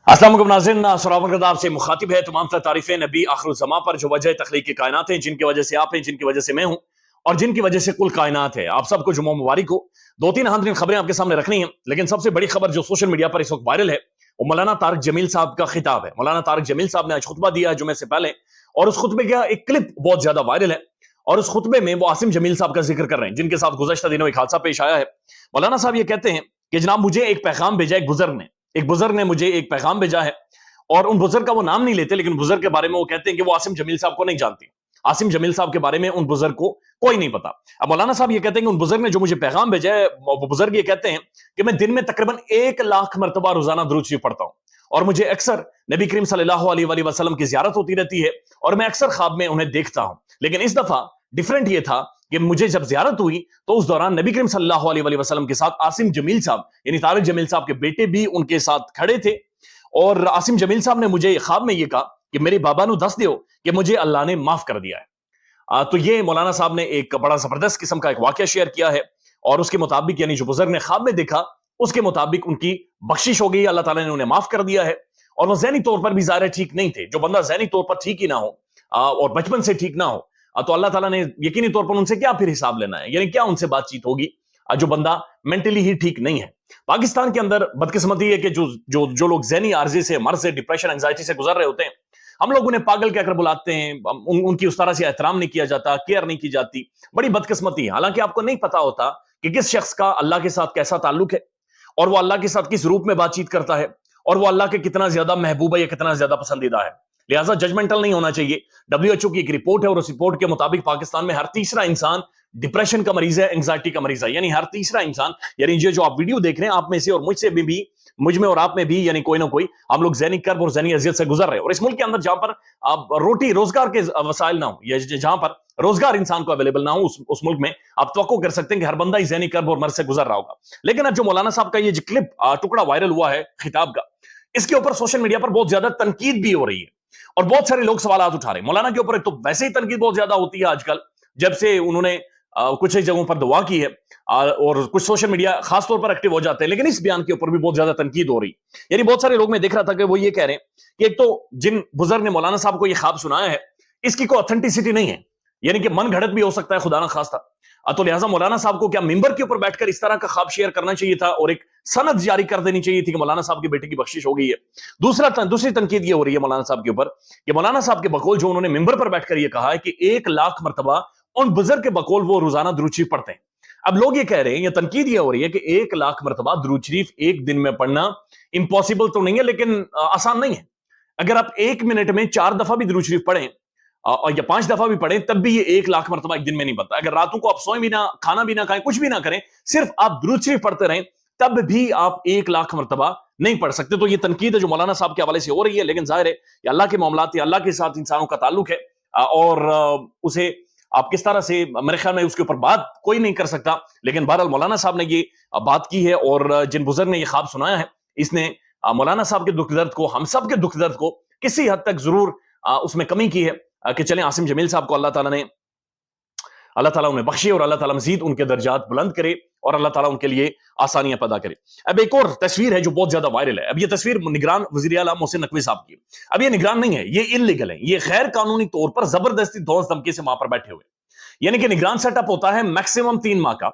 अस्सलाम वालेकुम नाज़रीन, सलावत से मुखातिब है तमाम तारीफ़ें नबी आखिरुज़्ज़मा पर जो वजह तख्लीक़ कायनात है, जिनकी वजह से आप हैं, जिनकी वजह से मैं हूँ और जिनकी वजह से कुल कायनात है। आप सबको जुम्मा मुबारक हो। दो तीन अहम खबरें आपके सामने रखनी है, लेकिन सबसे बड़ी खबर जो सोशल मीडिया पर इस वक्त वायरल है वो मौलाना तारिक जमील साहब का खिताब है। मौलाना तारिक जमील साहब ने आज खुतबा दिया है जुमे से पहले, और उस खुतबे का एक क्लिप बहुत ज्यादा वायरल है और उस खुतबे में वो आसिम जमील साहब का जिक्र कर रहे हैं, जिनके साथ गुज़श्ता दिनों एक हादसा पेश आया है। मौलाना साहब ये कहते हैं कि जनाब मुझे एक पैगाम भेजा एक बुजुर्ग ने मुझे एक पैगाम भेजा है, और उन बुजुर्ग का वो नाम नहीं लेते, लेकिन बुजुर्ग के बारे में वो कहते हैं कि वो आसिम जमील साहब को नहीं जानती। आसिम जमील साहब के बारे में उन बुजुर्ग को कोई नहीं पता। अब मौलाना साहब ये कहते हैं कि उन बुजुर्ग ने जो मुझे पैगाम भेजा है, वो बुजुर्ग ये कहते हैं कि मैं दिन में तकरीबन 1 लाख मरतबा रोजाना दुरूद शरीफ पढ़ता हूं, और मुझे अक्सर नबी करीम सल्लल्लाहु अलैहि वसल्लम की ज़ियारत होती रहती है और मैं अक्सर ख्वाब में उन्हें देखता हूं। लेकिन इस दफा डिफरेंट ये था कि मुझे जब ज़ियारत हुई तो उस दौरान नबी करीम सल्लल्लाहु अलैहि वसल्लम के साथ आसिम जमील साहब यानी तारिक जमील साहब के बेटे भी उनके साथ खड़े थे, और आसिम जमील साहब ने मुझे ख्वाब में ये कहा कि मेरे बाबा नु दस दियो कि मुझे अल्लाह ने माफ कर दिया है। तो ये मौलाना साहब ने एक बड़ा जबरदस्त किस्म का एक वाकया शेयर किया है, और उसके मुताबिक यानी जो बुजुर्ग ने ख्वाब में देखा उसके मुताबिक उनकी बख्शिश हो गई, अल्लाह ताला ने उन्हें माफ कर दिया है। और वो ज़हनी तौर पर भी ज़ाहिर ठीक नहीं थे। जो बंदा ज़हनी तौर पर ठीक ही ना हो और बचपन से ठीक ना हो, तो अल्लाह ताला ने यकीनी तौर पर उनसे क्या फिर हिसाब लेना है, यानी क्या उनसे बातचीत होगी जो बंदा मेंटली ही ठीक नहीं है। पाकिस्तान के अंदर बदकिस्मती है कि जो जो जो लोग ज़हनी आर्जे से, मर्ज से, डिप्रेशन, एंजाइटी से गुजर रहे होते हैं, हम लोग उन्हें पागल कहकर बुलाते हैं। उनकी उस तरह से एहतराम नहीं किया जाता, केयर नहीं की जाती। बड़ी बदकिस्मती है। हालांकि आपको नहीं पता होता कि किस शख्स का अल्लाह के साथ कैसा ताल्लुक है, और वो अल्लाह के साथ किस रूप में बातचीत करता है, और वो अल्लाह के कितना ज्यादा महबूब है या कितना ज्यादा पसंदीदा है। लिहाजा जजमेंटल नहीं होना चाहिए। WHO की एक रिपोर्ट है, और उस रिपोर्ट के मुताबिक पाकिस्तान में हर तीसरा इंसान डिप्रेशन का मरीज है, एंग्जाइटी का मरीज है। यानी हर तीसरा इंसान, यानी ये जो आप वीडियो देख रहे हैं, आप में से और मुझसे भी, मुझ में और आप में भी, यानी कोई ना कोई, हम लोग ज़हनी कर्ब और ज़हनी अजियत से गुजर रहे हैं। और इस मुल्क के अंदर जहां पर आप रोटी रोजगार के वसाइल ना हो, या जहां पर रोजगार इंसान को अवेलेबल ना हो, उस मुल्क में आप तवक्को कर सकते हैं कि हर बंदा ही ज़हनी कर्ब और मर्ज से गुजर रहा होगा। लेकिन अब जो मौलाना साहब का ये जो क्लिप टुकड़ा वायरल हुआ है खिताब का, इसके ऊपर सोशल मीडिया पर बहुत ज्यादा तनकीद भी हो रही है, और बहुत सारे लोग सवाल उठा रहे हैं। मौलाना के ऊपर एक तो वैसे ही तनकीद बहुत ज्यादा होती है आजकल, जब से उन्होंने कुछ एक जगहों पर दुआ की है, और कुछ सोशल मीडिया खास तौर पर एक्टिव हो जाते हैं। लेकिन इस बयान के ऊपर भी बहुत ज्यादा तनकीद हो रही, यानी बहुत सारे लोग मैं देख रहा था कि वो ये कह रहे हैं कि एक तो जिन बुजुर्ग ने मौलाना साहब को ये ख्वाब सुनाया है, इसकी कोई ऑथेंटिसिटी नहीं है, यानी कि मन घड़त भी हो सकता है, खुदा ना खास्ता। तो लिहाजा मौलाना साहब को क्या मिंबर के ऊपर बैठकर इस तरह का ख्वाब शेयर करना चाहिए था, और एक सनद जारी कर देनी चाहिए थी कि मौलाना साहब के बेटे की बख्शिश हो गई है। दूसरी तनकीद ये हो रही है मौलाना साहब के ऊपर कि मौलाना साहब के बकौल जो उन्होंने मिंबर पर बैठकर ये कहा है कि 1 लाख मरतबा उन बुजुर्ग के बकौल वो रोजाना दुरूद शरीफ पढ़ते हैं। अब लोग ये कह रहे हैं, ये तनकीद ये हो रही है कि 1 लाख मरतबा दुरूद शरीफ एक दिन में पढ़ना इंपॉसिबल तो नहीं है, लेकिन आसान नहीं है। अगर आप 1 मिनट में 4 दफा भी दुरूद शरीफ पढ़ें, और या 5 दफा भी पढ़ें, तब भी ये 1 लाख मरतबा एक दिन में नहीं बनता। अगर रातों को आप सोए भी ना, खाना भी ना खाएं, कुछ भी ना करें, सिर्फ आप दुरूद शरीफ पढ़ते रहें, तब भी आप 1 लाख मरतबा नहीं पढ़ सकते। तो ये तनकीद है जो मौलाना साहब के हवाले से हो रही है, लेकिन जाहिर है ये अल्लाह के मामलात है, अल्लाह के साथ इंसानों का ताल्लुक है, और उसे आप किस तरह से, मेरे ख्याल में उसके ऊपर बात कोई नहीं कर सकता। लेकिन बहरहाल मौलाना साहब ने ये बात की है, और जिन बुजुर्ग ने ये ख्वाब सुनाया है, इसने मौलाना साहब के दुख दर्द को, हम सब के दुख दर्द को किसी हद तक जरूर उसमें कमी की है कि चलें आसिम जमील साहब को अल्लाह ताला उन्हें बख्शे, और अल्लाह ताला मजीद उनके दर्जात बुलंद करे, और अल्लाह ताला उनके लिए आसानियां पैदा करे। अब एक और तस्वीर है जो बहुत ज्यादा वायरल है। अब ये तस्वीर निगरान वज़ीर आला मोहसिन नकवी साहब की। अब ये निगरान नहीं है, ये इल्लीगल है, ये गैर कानूनी तौर पर जबरदस्ती धौंस धमकी से वहां पर बैठे हुए। यानी कि निगरान सेटअप होता है मैक्सिमम 3 माह का,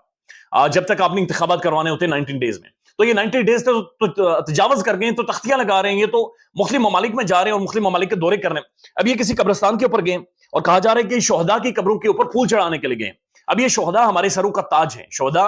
जब तक आपने इंतखाबात करवाने होते हैं 19 डेज में। तो ये 90 डेज तो तजावज कर गए, तो तख्तियां लगा रहे हैं, ये तो मुख्तलिफ ममालिक में जा रहे हैं और मुख्तलिफ ममालिक के दौरे कर रहे हैं। अब ये किसी कब्रिस्तान के ऊपर गए, और कहा जा रहा है कि शोहदा की कब्रों के ऊपर फूल चढ़ाने के लिए गए। अब ये शोहदा हमारे सरों का ताज है, शोहदा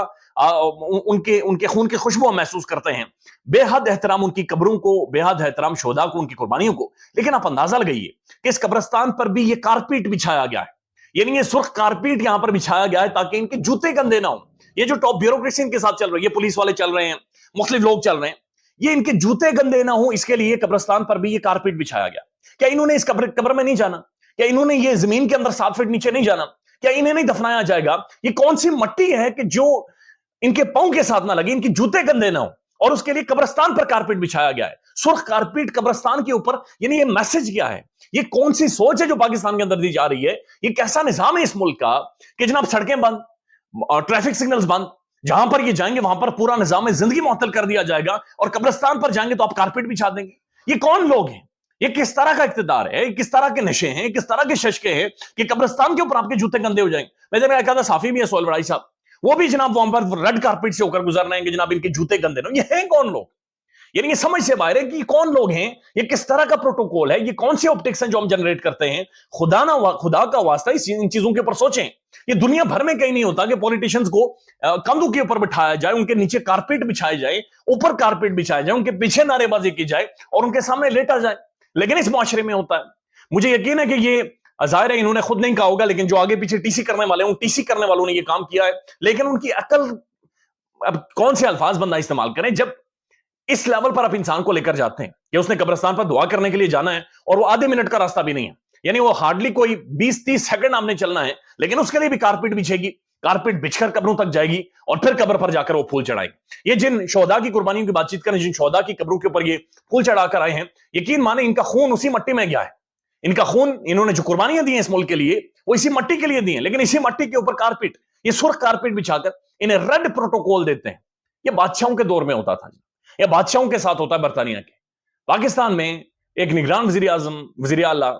उनके उनके खून की खुशबू हम महसूस करते हैं। बेहद एहतराम उनकी कब्रों को, बेहद एहतराम शोहदा को, उनकी कुर्बानियों को। लेकिन आप अंदाजा लगाइए कि इस कब्रिस्तान पर भी ये कारपेट बिछाया गया है, यानी ये सुर्ख कारपेट यहां पर बिछाया गया है ताकि इनके जूते गंदे ना हो। ये जो टॉप ब्यूरोक्रेसी इनके साथ चल रही है, ये पुलिस वाले चल रहे हैं, मुख्तलिफ लोग चल रहे हैं, ये इनके जूते गंदे ना हो, इसके लिए कब्रिस्तान पर भी ये कारपेट बिछाया गया। क्या इन्होंने इस कब्र में नहीं जाना? क्या इन्होंने ये जमीन के अंदर 7 फीट नीचे नहीं जाना? क्या इन्हें नहीं दफनाया जाएगा? ये कौन सी मट्टी है कि जो इनके पांव के साथ ना लगे, इनके जूते गंदे ना हो, और उसके लिए कब्रिस्तान पर कारपेट बिछाया गया है, सुर्ख कारपेट कब्रिस्तान के ऊपर। यानी ये मैसेज क्या है? ये कौन सी सोच है जो पाकिस्तान के अंदर दी जा रही है? ये कैसा निजाम है इस मुल्क का कि जनाब सड़कें बंद, ट्रैफिक सिग्नल्स बंद, जहां पर ये जाएंगे वहां पर पूरा निजाम जिंदगी मुअत्तल कर दिया जाएगा, और कब्रिस्तान पर जाएंगे तो आप कारपेट बिछा देंगे। یہ کون لوگ ہیں؟ یہ کس طرح کا اقتدار ہے؟ کس طرح کے نشے ہیں؟ کس طرح کے ششکے ہیں کہ قبرستان کے اوپر آپ کے جوتے گندے ہو جائیں؟ میں جناب کہا تھا صافی بھی ہے سول بڑائی صاحب، وہ بھی جناب وہاں پر ریڈ کارپیٹ سے ہو کر گزر رہے ہیں کہ جناب ان کے جوتے گندے نہ. یہ ہیں کون لوگ؟ یعنی یہ سمجھ سے باہر ہے کہ یہ کون لوگ ہیں، یہ کس طرح کا پروٹوکول ہے، یہ کون سی آپٹکس ہیں جو ہم جنریٹ کرتے ہیں. خدا کا واسطہ ان چیزوں کے اوپر سوچیں. یہ دنیا بھر میں کہیں نہیں ہوتا کہ پولیٹیشینز کو کندھوں کے اوپر بٹھایا جائے، ان کے نیچے کارپیٹ بچھائے جائے، اوپر کارپیٹ بچھائے جائے، ان کے پیچھے نعرے بازی کی جائے اور ان کے سامنے لیٹا جائے. لیکن اس معاشرے میں ہوتا ہے. مجھے یقین ہے کہ یہ ظاہر ہے انہوں نے خود نہیں کہا ہوگا، لیکن جو آگے پیچھے ٹی سی کرنے والے ہیں، ٹی سی کرنے والوں نے یہ کام کیا ہے. لیکن ان کی عقل، اب کون سے الفاظ بندہ استعمال کریں جب اس لیول پر آپ انسان کو لے کر جاتے ہیں کہ اس نے قبرستان پر دعا کرنے کے لیے جانا ہے اور وہ آدھے منٹ کا راستہ بھی نہیں ہے، یعنی وہ ہارڈلی کوئی 20-30 سیکنڈ آپ نے چلنا ہے، لیکن اس کے لیے بھی کارپیٹ بچھے گی، کارپیٹ بچھ کر قبروں تک جائے گی اور پھر قبر پر جا کر وہ پھول چڑھائے گی. یہ جن شہداء کی قربانیوں کی بات چیت کریں، جن شہداء کی قبروں کے اوپر یہ پھول چڑھا کر آئے ہیں، یقین مانیں ان کا خون اسی مٹی میں گیا ہے. ان کا خون، انہوں نے جو قربانیاں دی ہیں اس ملک کے لیے، وہ اسی مٹی کے لیے دی ہیں، لیکن اسی مٹی کے اوپر کارپیٹ، یہ سرخ کارپیٹ بچھا کر انہیں ریڈ پروٹوکول دیتے ہیں. یہ بادشاہوں کے دور میں ہوتا تھا، یہ بادشاہوں کے ساتھ ہوتا ہے برطانیہ کے. پاکستان میں ایک نگران وزیر اعظم، وزیر اعلیٰ،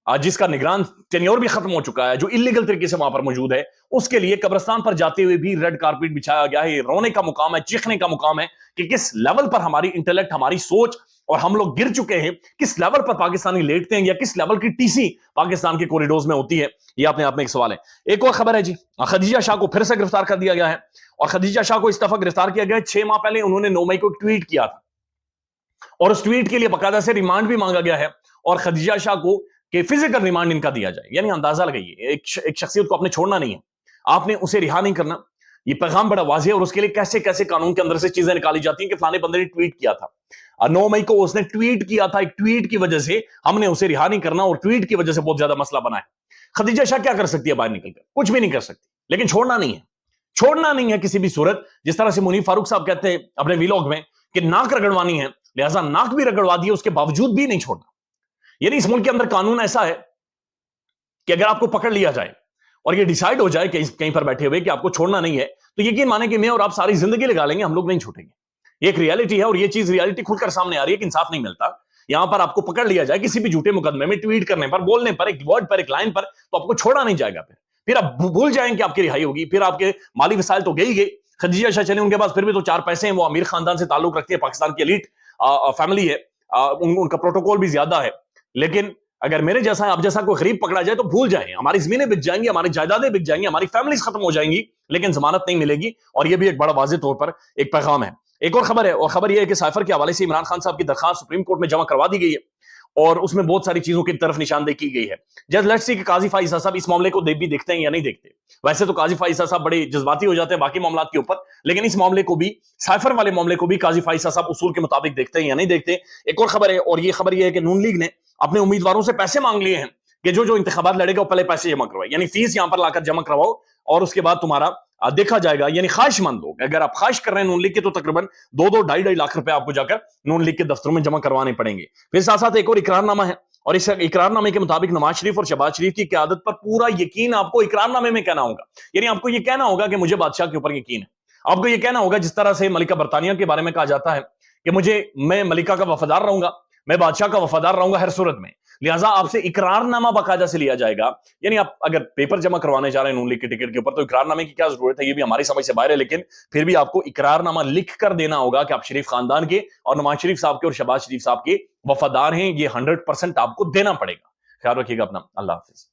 جس کا نگران ٹینیور بھی ختم ہو چکا ہے، جو انلیگل طریقے سے وہاں پر موجود ہے، اس کے لیے قبرستان پر جاتے ہوئے بھی ریڈ کارپیٹ بچھایا گیا ہے. یہ رونے کا مقام ہے، چیخنے کا مقام ہے کہ کس لیول پر ہماری انٹلیکٹ، ہماری سوچ اور ہم لوگ گر چکے ہیں، کس لیول پر پاکستانی لیٹتے ہیں، یا کس لیول کی ٹی سی پاکستان کے کوریڈورز میں ہوتی ہے. یہ اپنے آپ میں ایک سوال ہے. ایک اور خبر ہے جی، خدیجہ شاہ کو پھر سے گرفتار کر دیا گیا ہے، اور خدیجہ شاہ کو اس دفعہ گرفتار کیا گیا ہے. 6 ماہ پہلے انہوں نے 9 مئی کو ایک ٹویٹ کیا تھا، اور اس ٹویٹ کے لیے باقاعدہ سے ریمانڈ بھی مانگا گیا ہے، اور خدیجہ شاہ کو کہ فزیکل ریمانڈ ان کا دیا جائے. یعنی اندازہ لگائیے، ایک شخصیت کو آپ نے چھوڑنا نہیں ہے، آپ نے اسے رہا نہیں کرنا. یہ پیغام بڑا واضح ہے، اور اس کے لیے کیسے کیسے قانون کے اندر سے چیزیں نکالی جاتی ہیں کہ فلانے بندے نے ٹویٹ کیا تھا، 9 مئی کو اس نے ٹویٹ کیا تھا، ایک ٹویٹ کی وجہ سے ہم نے اسے رہا نہیں کرنا، اور ٹویٹ کی وجہ سے بہت زیادہ مسئلہ بنا ہے. خدیجہ شاہ کیا کر سکتی ہے باہر نکل کر؟ کچھ بھی نہیں کر سکتی، لیکن چھوڑنا نہیں ہے، چھوڑنا نہیں ہے کسی بھی صورت. جس طرح سے منیب فاروق صاحب کہتے ہیں اپنے ویلاگ میں کہ ناک رگڑوانی ہے، لہٰذا ناک بھی رگڑوا دی، اس کے باوجود بھی نہیں چھوڑنا. یعنی اس ملک کے اندر قانون ایسا ہے کہ اگر آپ کو پکڑ لیا جائے اور یہ ڈیسائیڈ ہو جائے کہ کہیں پر بیٹھے ہوئے کہ آپ کو چھوڑنا نہیں ہے، تو یقین مانیں کہ میں اور آپ ساری زندگی لگا لیں گے، ہم لوگ نہیں چھوٹیں گے. یہ ایک ریالٹی ہے، اور یہ چیز ریالٹی کھل کر سامنے آ رہی ہے کہ انصاف نہیں ملتا. یہاں پر آپ کو پکڑ لیا جائے کسی بھی جھوٹے مقدمے میں، ٹویٹ کرنے پر، بولنے پر، ایک ورڈ پر، ایک لائن پر، تو آپ کو چھوڑا نہیں جائے گا. پھر آپ بھول جائیں کہ آپ کی رہائی ہوگی، پھر آپ کے مالی وسائل تو گئی گئے. خدیجہ شاہ چلے، ان کے پاس پھر بھی تو 4 پیسے ہیں، وہ امیر خاندان سے تعلق رکھتے ہیں، پاکستان کی ایلیٹ فیملی ہے، ان کا پروٹوکول بھی زیادہ ہے. لیکن اگر میرے جیسا، آپ جیسا کوئی غریب پکڑا جائے تو بھول جائیں، ہماری زمینیں بک جائیں گی، ہماری جائیدادیں بک جائیں گی، ہماری فیملیز ختم ہو جائیں گی، لیکن ضمانت نہیں ملے گی. اور یہ بھی ایک بڑا واضح طور پر ایک پیغام ہے. ایک اور خبر ہے، اور خبر یہ ہے کہ سائفر کے حوالے سے عمران خان صاحب کی درخواست سپریم کورٹ میں جمع کروا دی گئی ہے، اور اس میں بہت ساری چیزوں کی طرف نشاندہی کی گئی ہے. جج لیٹس سی کہ قاضی فائز صاحب اس معاملے کو بھی دیکھتے ہیں یا نہیں دیکھتے. ویسے تو قاضی فائز صاحب بڑے جذباتی ہو جاتے ہیں باقی معاملات کے اوپر، لیکن اس معاملے کو بھی، سائفر والے معاملے کو بھی قاضی فائز صاحب اصول کے مطابق دیکھتے ہیں یا نہیں دیکھتے. ایک اور خبر ہے، اور یہ خبر یہ ہے کہ نون لیگ نے اپنے امیدواروں سے پیسے مانگ لیے ہیں کہ جو انتخابات لڑے گا وہ پہلے پیسے جمع کروائے، یعنی فیس یہاں پر لا کر جمع کرواؤ اور اس کے بعد تمہارا دیکھا جائے گا. یعنی خواہش مند لوگ، اگر آپ خواہش کر رہے ہیں نون لیگ کے، تو تقریباً 2-2.5 لاکھ روپے آپ کو جا کر نون لیگ کے دفتروں میں جمع کروانے پڑیں گے. پھر ساتھ ساتھ ایک اور اقرار نامہ ہے، اور اس اقرار نامے کے مطابق نواز شریف اور شہباز شریف کی قیادت پر پورا یقین آپ کو اقرار نامے میں کہنا ہوگا. یعنی آپ کو یہ کہنا ہوگا کہ مجھے بادشاہ کے اوپر یقین ہے. آپ کو یہ کہنا ہوگا جس طرح سے ملکہ برطانیہ کے بارے میں کہا جاتا ہے کہ میں ملکہ کا وفادار رہوں گا، میں بادشاہ کا وفادار رہوں گا ہر صورت میں. لہٰذا آپ سے اقرار نامہ باقاعدہ سے لیا جائے گا. یعنی آپ اگر پیپر جمع کروانے جا رہے ہیں نون لیگ کے ٹکٹ کے اوپر، تو اقرار نامے کی کیا ضرورت ہے؟ یہ بھی ہماری سمجھ سے باہر ہے، لیکن پھر بھی آپ کو اقرار نامہ لکھ کر دینا ہوگا کہ آپ شریف خاندان کے اور نواز شریف صاحب کے اور شہباز شریف صاحب کے وفادار ہیں. یہ 100% آپ کو دینا پڑے گا. خیال رکھیے گا اپنا. اللہ حافظ.